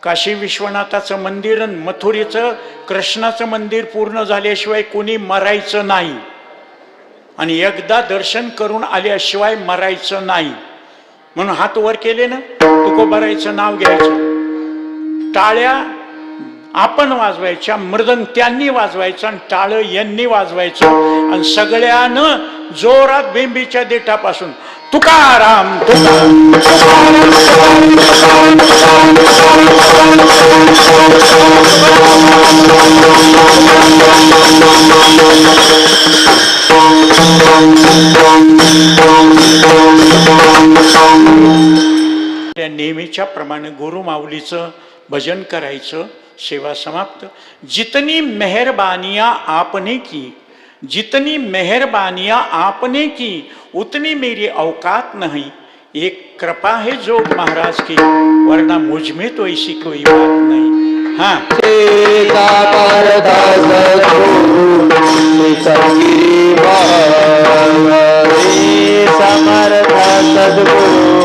काशी विश्वनाथाचं मंदिर आणि मथुरेचं कृष्णाचं मंदिर पूर्ण झाल्याशिवाय कोणी मरायचं नाही आणि एकदा दर्शन करून आल्याशिवाय मरायचं नाही म्हणून हात वर केले ना तुकोबारायचं नाव घ्यायचं टाळ्या आपण वाजवायच्या मृदंग त्यांनी वाजवायचा आणि टाळ यांनी वाजवायचं आणि सगळ्यानं जोरात बेंबीच्या देठापासून तुकाराम त्या नेहमीच्या प्रमाणे गुरु माऊलीचं भजन करायचं सेवा समाप्त। जितनी मेहरबानियां आपने की, जितनी मेहरबानियां आपने की उतनी मेरी औकात नहीं, एक कृपा है जोग महाराज की वरना मुझ में तो ऐसी कोई बात नहीं। हाँ समर्थ सद्गुरु किशनगिरी महाराज, समर्थ सद्गुरु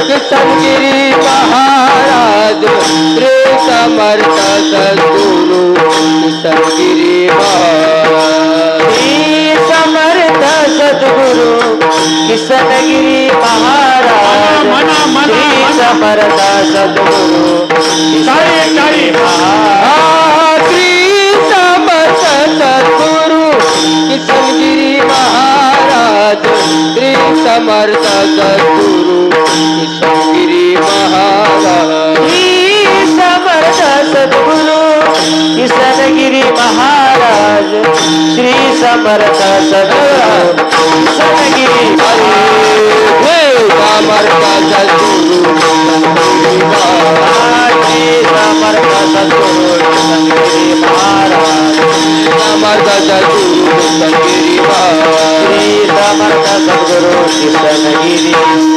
किशनगिरी महाराज, श्री समर्थ सद्गुरु किशनगिरी महाराज, समर्थ सद्गुरु किशनगिरी महाराज, श्री समर्थ सद्गुरु किशनगिरी महाराज, श्री समर्थ सद्गुरु किशनगिरी महाराज, श्री समर्थ सद्गुरु किशनगिरी महाराज, श्री समर्थ सद्गुरु किशनगिरी महाराज, श्री समर्थ सद्गुरु किशनगिरी समर्थ सद्गुरु समर्थ सद्गुरु किशनगिरी महाराज, समर्थ सद्गुरु किशनगिरी महाराज, श्री समर्थ सद्गुरु किशनगिरी